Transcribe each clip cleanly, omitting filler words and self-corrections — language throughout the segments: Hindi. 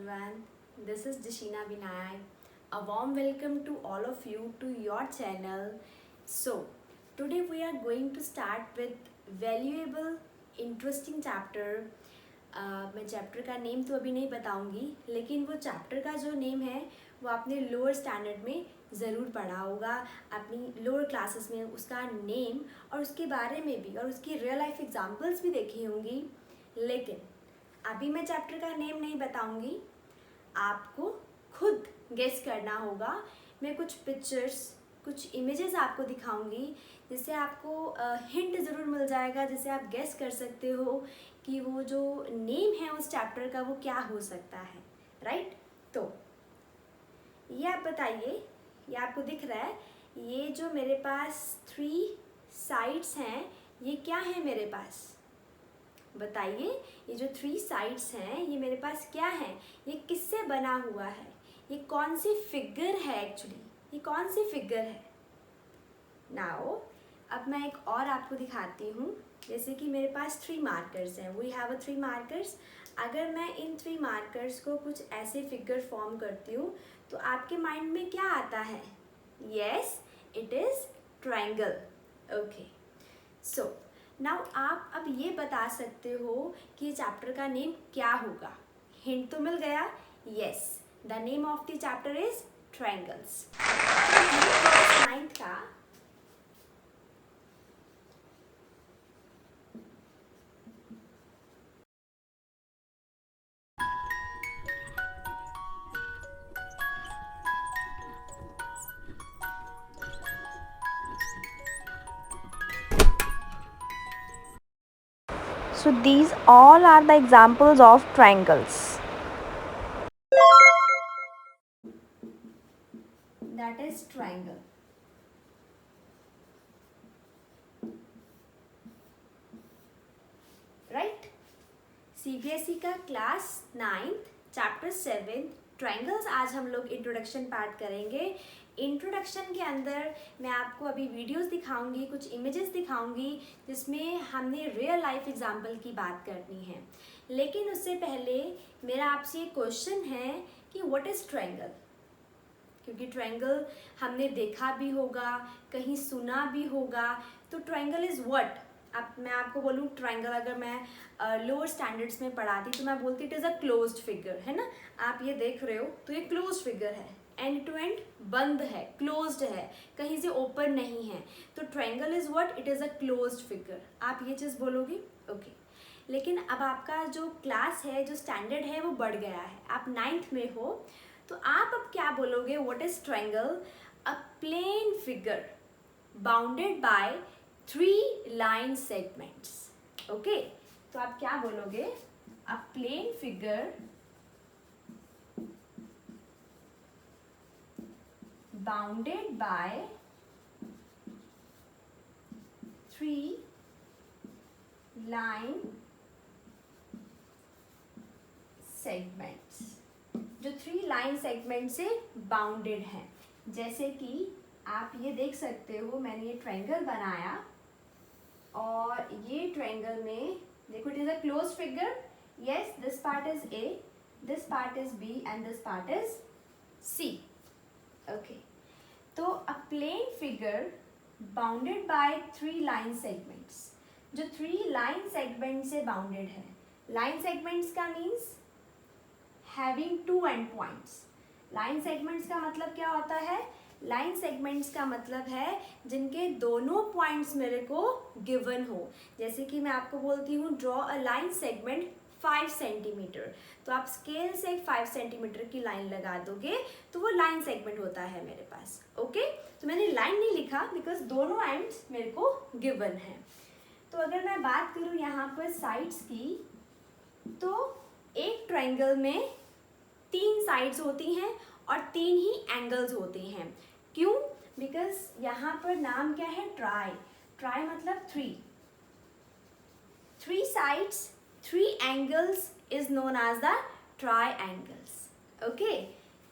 everyone. This is Dishina Vinayak. A warm welcome to all of you to your channel. So, today we are going to start with valuable, interesting chapter. मैं चैप्टर का नेम तो अभी नहीं बताऊंगी, लेकिन वो चैप्टर का जो नेम है वो आपने लोअर स्टैंडर्ड में ज़रूर पढ़ा होगा, अपनी लोअर क्लासेस में उसका नेम और उसके बारे में भी और उसकी रियल लाइफ एग्जांपल्स भी देखी होंगी। लेकिन अभी मैं चैप्टर का नेम नहीं बताऊंगी, आपको खुद गेस करना होगा। मैं कुछ पिक्चर्स, कुछ इमेजेस आपको दिखाऊंगी जिससे आपको हिंट ज़रूर मिल जाएगा, जिससे आप गेस कर सकते हो कि वो जो नेम है उस चैप्टर का वो क्या हो सकता है, राइट। तो ये आप बताइए, ये आपको दिख रहा है, ये जो मेरे पास 3 साइड्स हैं ये क्या है मेरे पास, बताइए। ये जो 3 साइड्स हैं ये मेरे पास क्या है, ये किससे बना हुआ है, ये कौन सी फिगर है, एक्चुअली ये कौन सी फिगर है। नाउ अब मैं एक और आपको दिखाती हूँ। जैसे कि मेरे पास 3 मार्कर्स हैं, वी हैव 3 मार्कर्स। अगर मैं इन 3 मार्कर्स को कुछ ऐसे फिगर फॉर्म करती हूँ तो आपके माइंड में क्या आता है? Yes, it is triangle. Okay, so now आप अब ये बता सकते हो कि चैप्टर का नेम क्या होगा। हिंट तो मिल गया। Yes, the name of the chapter is triangles. Class 9th का So these all are the examples of triangles. that is triangle. Right, CBSE का क्लास 9th चैप्टर 7 ट्रायंगल्स आज हम लोग इंट्रोडक्शन पार्ट करेंगे। इंट्रोडक्शन के अंदर मैं आपको अभी वीडियोस दिखाऊंगी, कुछ इमेजेस दिखाऊंगी जिसमें हमने रियल लाइफ एग्जांपल की बात करनी है। लेकिन उससे पहले मेरा आपसे एक क्वेश्चन है कि व्हाट इज़ ट्रायंगल, क्योंकि ट्रायंगल हमने देखा भी होगा, कहीं सुना भी होगा। तो ट्रायंगल इज़ व्हाट। अब मैं आपको बोलूँ ट्रायंगल, अगर मैं लोअर स्टैंडर्ड्स में पढ़ाती तो मैं बोलती it is a closed figure, है ना। आप ये देख रहे हो तो ये क्लोज्ड फिगर है, एंड टू एंड बंद है, क्लोज्ड है, कहीं से ओपन नहीं है। तो triangle is what, it is a closed figure. आप ये चीज़ बोलोगे, ओके। लेकिन अब आपका जो क्लास है, जो स्टैंडर्ड है वो बढ़ गया है, आप 9th में हो, तो आप अब क्या बोलोगे? What is triangle? A plane figure bounded by 3 line segments. Okay, तो आप क्या बोलोगे? A plane figure bounded by 3 line segments, जो 3 लाइन सेगमेंट से बाउंडेड हैं। जैसे कि आप ये देख सकते हो, मैंने ये ट्रायंगल बनाया और ये ट्रायंगल में देखो it is a close figure. Yes, this part is A, this part is B and this part is C. Okay, तो a plane figure bounded by 3 line segments, जो 3 लाइन सेगमेंट से बाउंडेड है। लाइन सेगमेंट्स का means having 2 end points. Line segments का मतलब क्या होता है? लाइन सेगमेंट्स का मतलब है जिनके दोनों पॉइंट्स मेरे को गिवन हो। जैसे कि मैं आपको बोलती हूँ draw a line segment 5 centimetre, तो आप स्केल से एक 5 सेंटीमीटर की लाइन लगा दोगे तो वो लाइन सेगमेंट होता है मेरे पास। ओके, तो मैंने लाइन नहीं लिखा बिकॉज दोनों एंड्स मेरे को गिवन है। तो अगर मैं बात करूँ यहाँ पर साइड्स की, तो एक ट्रायंगल में 3 साइड्स होती हैं और 3 ही एंगल्स होते हैं। क्यों? बिकॉज यहाँ पर नाम क्या है? ट्राई। ट्राई मतलब 3 sides 3 angles is known as the triangles. Okay,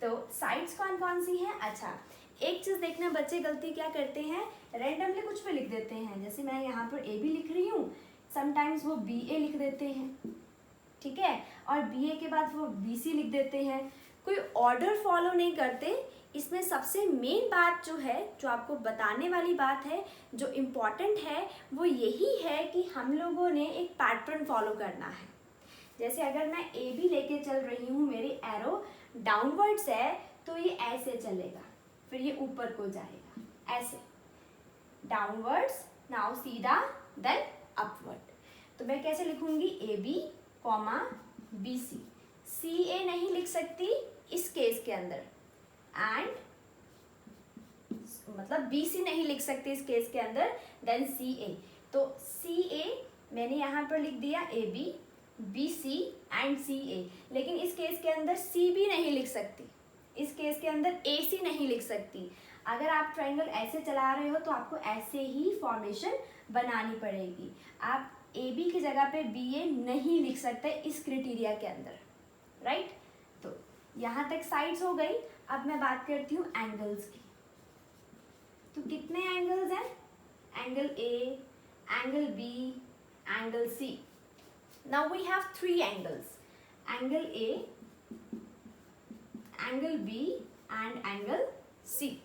तो साइड्स कौन कौन सी हैं? अच्छा, एक चीज देखना, बच्चे गलती क्या करते हैं, रैंडमली कुछ भी लिख देते हैं। जैसे मैं यहाँ पर ए बी लिख रही हूँ, समटाइम्स वो बी ए लिख देते हैं। ठीक है, और बी ए के बाद वो बी सी लिख देते हैं, कोई ऑर्डर फॉलो नहीं करते। इसमें सबसे मेन बात जो है, जो आपको बताने वाली बात है, जो इम्पॉर्टेंट है, वो यही है कि हम लोगों ने एक पैटर्न फॉलो करना है। जैसे अगर मैं ए बी लेके चल रही हूँ, मेरी एरो डाउनवर्ड्स है तो ये ऐसे चलेगा, फिर ये ऊपर को जाएगा ऐसे, डाउनवर्ड्स, नाउ सीधा, देन अपवर्ड। तो मैं कैसे लिखूंगी, A B comma B C, C A नहीं लिख सकती इस केस के अंदर, एंड मतलब बी सी नहीं लिख सकती इस केस के अंदर, देन सी ए। तो सी ए मैंने यहाँ पर लिख दिया A B, B C and C A, लेकिन इस केस के अंदर सी बी नहीं लिख सकती, इस केस के अंदर ए सी नहीं लिख सकती। अगर आप ट्रायंगल ऐसे चला रहे हो तो आपको ऐसे ही फॉर्मेशन बनानी पड़ेगी। आप ए बी की जगह पे बी ए नहीं लिख सकते इस क्राइटेरिया के अंदर, राइट। तो यहाँ तक साइड्स हो गई। अब मैं बात करती हूँ एंगल्स की। तो कितने एंगल्स हैं, angle A, angle B, angle C. Now we have 3 angles, angle A, angle B and angle C.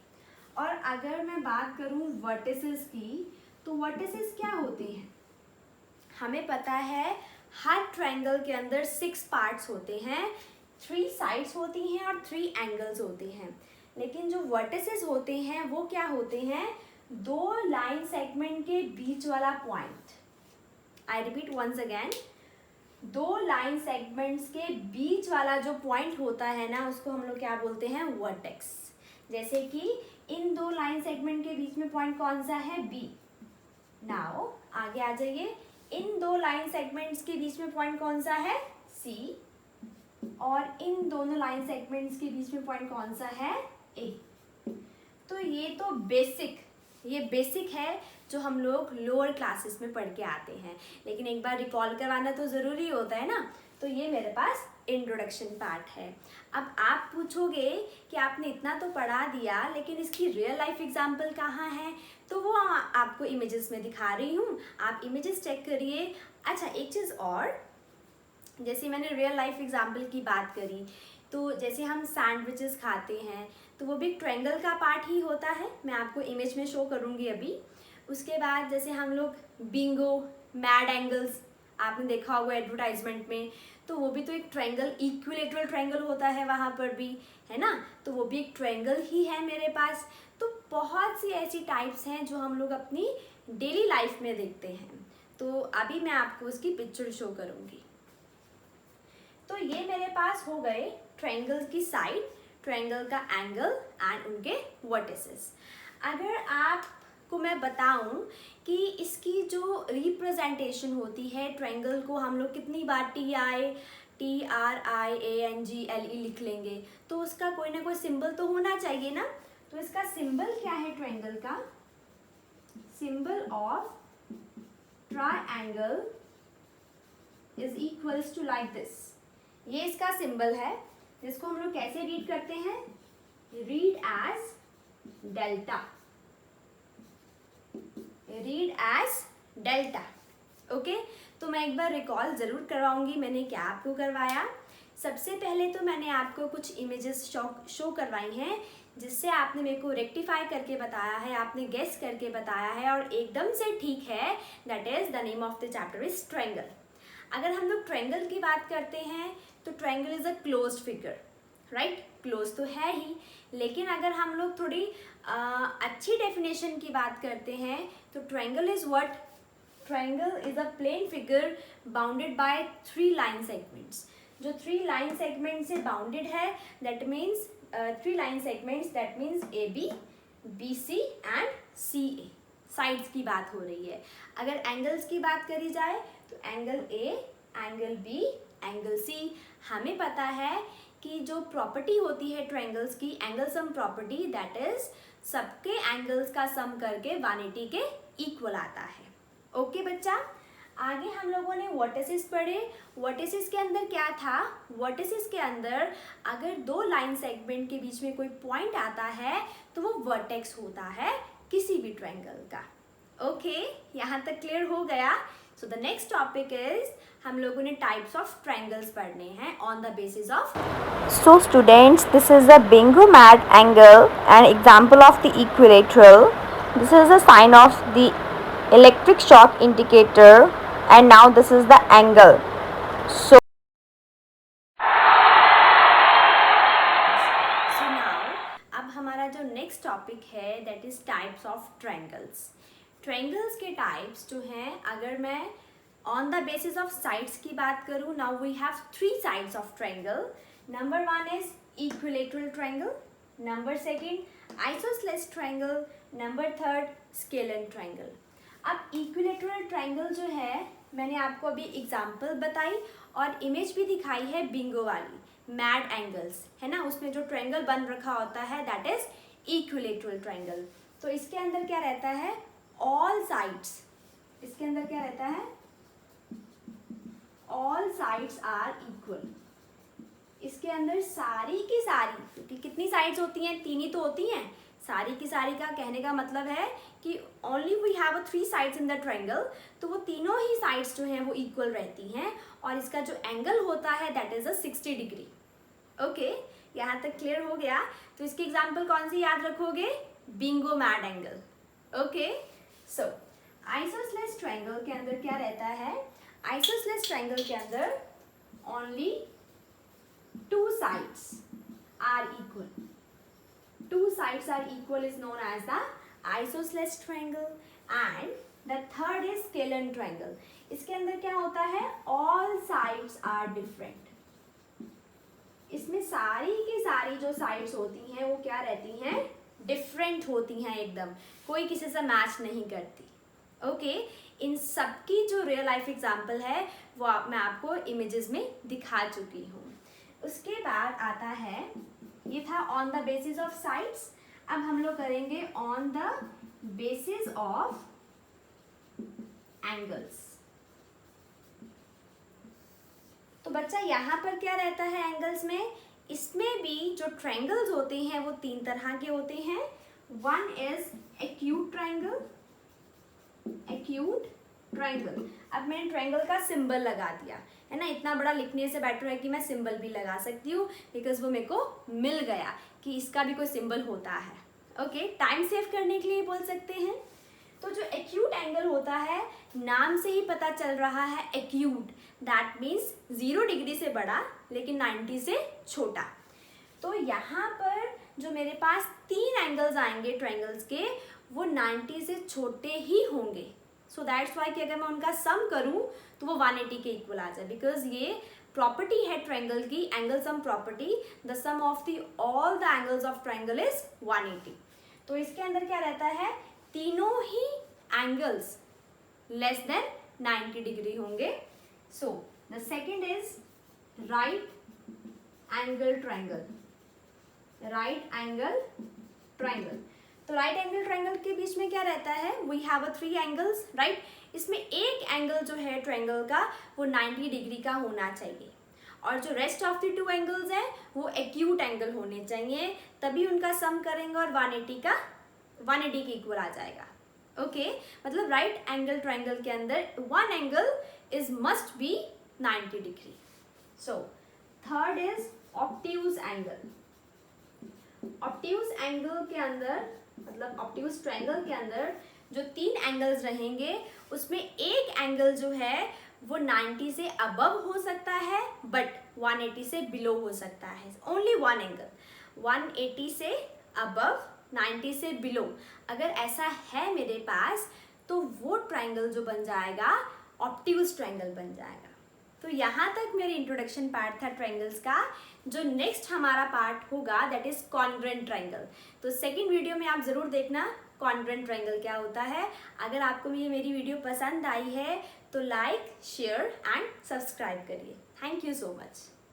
और अगर मैं बात करूं वर्टिसेस की, तो वर्टिसेस क्या होते हैं, हमें पता है हर ट्रायंगल के अंदर 6 पार्ट्स होते हैं, 3 साइड्स होती हैं और 3 एंगल्स होते हैं। लेकिन जो वर्टिसेस होते हैं वो क्या होते हैं, 2 लाइन सेगमेंट के बीच वाला point. I repeat once again, 2 line segments के बीच वाला जो पॉइंट होता है ना, उसको हम लोग क्या बोलते हैं, वर्टेक्स। जैसे कि इन 2 लाइन सेगमेंट के बीच में पॉइंट कौन सा है, बी। नाउ आगे आ जाइए, इन 2 लाइन सेगमेंट्स के बीच में पॉइंट कौन सा है, सी, और इन दोनों लाइन सेगमेंट्स के बीच में पॉइंट कौन सा है, ए। तो ये तो बेसिक है जो हम लोग लोअर क्लासेस में पढ़ के आते हैं, लेकिन एक बार रिकॉल करवाना तो ज़रूरी होता है ना। तो ये मेरे पास इंट्रोडक्शन पार्ट है। अब आप पूछोगे कि आपने इतना तो पढ़ा दिया, लेकिन इसकी रियल लाइफ एग्जाम्पल कहाँ है, तो वो आपको इमेजेस में दिखा रही हूँ, आप इमेजेस चेक करिए। अच्छा, एक चीज़ और, जैसे मैंने रियल लाइफ एग्जाम्पल की बात करी, तो जैसे हम सैंडविचेस खाते हैं तो वो भी ट्रायंगल का पार्ट ही होता है, मैं आपको इमेज में शो करूँगी अभी। उसके बाद जैसे हम लोग बिंगो, मैड एंगल्स आपने देखा होगा एडवर्टाइजमेंट में, तो वो भी तो एक ट्रायंगल, इक्विलेटरल ट्रायंगल होता है वहाँ पर भी, है ना। तो वो भी एक ट्रायंगल ही है मेरे पास। तो बहुत सी ऐसी टाइप्स हैं जो हम लोग अपनी डेली लाइफ में देखते हैं। तो अभी मैं आपको उसकी पिक्चर शो करूँगी। तो ये मेरे पास हो गए ट्रायंगल की साइड, ट्रायंगल का एंगल एंड उनके वर्टिसेस। अगर आपको मैं बताऊं कि इसकी जो रिप्रेजेंटेशन होती है ट्रायंगल को, हम लोग कितनी बार TRIANGLE लिख लेंगे, तो उसका कोई ना कोई सिंबल तो होना चाहिए ना। तो इसका सिंबल क्या है ट्रायंगल का, symbol of triangle is equals to like this. ये इसका सिंबल है, जिसको हम लोग कैसे रीड करते हैं, read as delta, read as delta. Okay, तो मैं एक बार रिकॉल ज़रूर करवाऊंगी मैंने क्या आपको करवाया। सबसे पहले तो मैंने आपको कुछ इमेजेस शो करवाई हैं, जिससे आपने मेरे को रेक्टिफाई करके बताया है, आपने गेस करके बताया है और एकदम से ठीक है। That is the name of the chapter is triangle. अगर हम लोग ट्रायंगल की बात करते हैं तो triangle is a closed figure, right, close तो है ही। लेकिन अगर हम लोग थोड़ी अच्छी डेफिनेशन की बात करते हैं तो triangle is what, triangle is a plane figure bounded by 3 line segments. जो 3 लाइन सेगमेंट से बाउंडेड है, that means 3 line segments, that means A B, B C and C A. Sides की बात हो रही है। अगर एंगल्स की बात करी जाए तो angle A, angle B, angle C. हमें पता है कि जो प्रॉपर्टी होती है ट्रायंगल्स की, angle sum property, that is सबके एंगल्स का सम करके 180 के इक्वल आता है। ओके बच्चा, आगे हम लोगों ने वर्टिसेस पढ़े। वर्टिसेस के अंदर क्या था, वर्टिसेस के अंदर अगर 2 लाइन सेगमेंट के बीच में कोई पॉइंट आता है तो वो वर्टेक्स होता है किसी भी ट्रायंगल का। ओके, यहाँ तक क्लियर हो गया। So the next topic is हम लोगों ने टाइप्स ऑफ ट्रायंगल्स पढ़ने हैं on the basis of. So students, this is a bingo mad angle, an example of the equilateral. This is a sign of the electric shock indicator, and now this is the angle. So अब हमारा जो नेक्स्ट टॉपिक है that is types of triangles. Triangles के टाइप्स जो हैं, अगर मैं on the basis of sides की बात करूँ, now we have 3 sides of triangle. Number 1 is equilateral triangle, number 2 isosceles triangle, number 3 scalene triangle. अब इक्विलेटरल ट्रायंगल जो है, मैंने आपको अभी एग्जांपल बताई और इमेज भी दिखाई है बिंगो वाली, मैड एंगल्स है ना, उसमें जो ट्रायंगल बन रखा होता है दैट इज इक्विलेटरल ट्रायंगल. तो इसके अंदर क्या रहता है, ऑल साइड्स, इसके अंदर क्या रहता है, ऑल साइड्स आर इक्वल. इसके अंदर सारी की सारी, क्योंकि कितनी साइड्स होती हैं, 3 ही तो होती हैं, सारी की सारी का कहने का मतलब है कि only we have 3 sides in the triangle, तो वो तीनों ही साइड्स जो हैं वो इक्वल रहती हैं और इसका जो एंगल होता है दैट इज 60 डिग्री. ओके, यहाँ तक क्लियर हो गया. तो इसकी एग्जांपल कौन सी याद रखोगे, बिंगो मैड एंगल. ओके, सो आइसोसेलेस ट्रायंगल के अंदर क्या रहता है, आइसोसेलेस ट्रायंगल के अंदर only 2 sides are equal. 2 sides are equal is known as the isosceles triangle, and the third is scalar triangle. इसके अंदर क्या होता है, all sides are different. इसमें सारी की सारी जो साइड्स होती हैं वो क्या रहती हैं, डिफरेंट होती हैं एकदम, कोई किसी से मैच नहीं करती. ओके, इन सबकी जो रियल लाइफ एग्जांपल है वो मैं आपको इमेजेस में दिखा चुकी हूँ. उसके बाद आता है, ये था on the basis of sides. अब हम लोग करेंगे on the basis of angles. तो बच्चा यहाँ पर क्या रहता है एंगल्स में, इसमें भी जो ट्रायंगल्स होते हैं वो 3 तरह के होते हैं. One is acute triangle, acute triangle. अब मैंने ट्रायंगल का सिंबल लगा दिया है ना, इतना बड़ा लिखने से बेटर है कि मैं सिंबल भी लगा सकती हूँ, बिकॉज वो मेरे को मिल गया कि इसका भी कोई सिंबल होता है. ओके, टाइम सेव करने के लिए बोल सकते हैं. तो जो एक्यूट एंगल होता है, नाम से ही पता चल रहा है एक्यूट, दैट मीन्स 0 डिग्री से बड़ा लेकिन 90 से छोटा. तो यहाँ पर जो मेरे पास 3 एंगल्स आएंगे ट्रायंगल्स के, वो 90 से छोटे ही होंगे. सो दैट्स वाई कि अगर मैं उनका सम करूं तो वो 180 के इक्वल आ जाए, बिकॉज ये प्रॉपर्टी है ट्रायंगल की, angle sum property. The sum of the all the angles of triangle is 180. तो इसके अंदर क्या रहता है, तीनों ही एंगल्स लेस देन 90 डिग्री होंगे. So the second is right angle triangle, right angle triangle. तो राइट एंगल ट्रायंगल के बीच में क्या रहता है, वी हैव 3 एंगल्स, राइट. इसमें एक एंगल जो है ट्रायंगल का वो 90 डिग्री का होना चाहिए और जो रेस्ट ऑफ द 2 एंगल्स हैं वो एक्यूट एंगल होने चाहिए, तभी उनका सम करेंगे और 180 के इक्वल आ जाएगा. ओके, मतलब राइट एंगल ट्रायंगल के अंदर 1 angle is must be 90 degree. So third is obtuse angle. Obtuse angle के अंदर, मतलब ऑब्ट्यूज ट्रायंगल के अंदर जो 3 एंगल्स रहेंगे उसमें एक एंगल जो है वो 90 से अबव हो सकता है बट 180 से बिलो हो सकता है. ओनली 1 एंगल, 180 से अबव 90 से बिलो. अगर ऐसा है मेरे पास तो वो ट्रायंगल जो बन जाएगा ऑब्ट्यूज ट्रायंगल बन जाएगा. तो यहाँ तक मेरी इंट्रोडक्शन पार्ट था ट्रायंगल्स का. जो नेक्स्ट हमारा पार्ट होगा दैट इज कॉन्ग्रुएंट ट्रायंगल. तो सेकंड वीडियो में आप ज़रूर देखना कॉन्ग्रुएंट ट्रायंगल क्या होता है. अगर आपको ये मेरी वीडियो पसंद आई है तो लाइक, शेयर एंड सब्सक्राइब करिए. Thank you so much.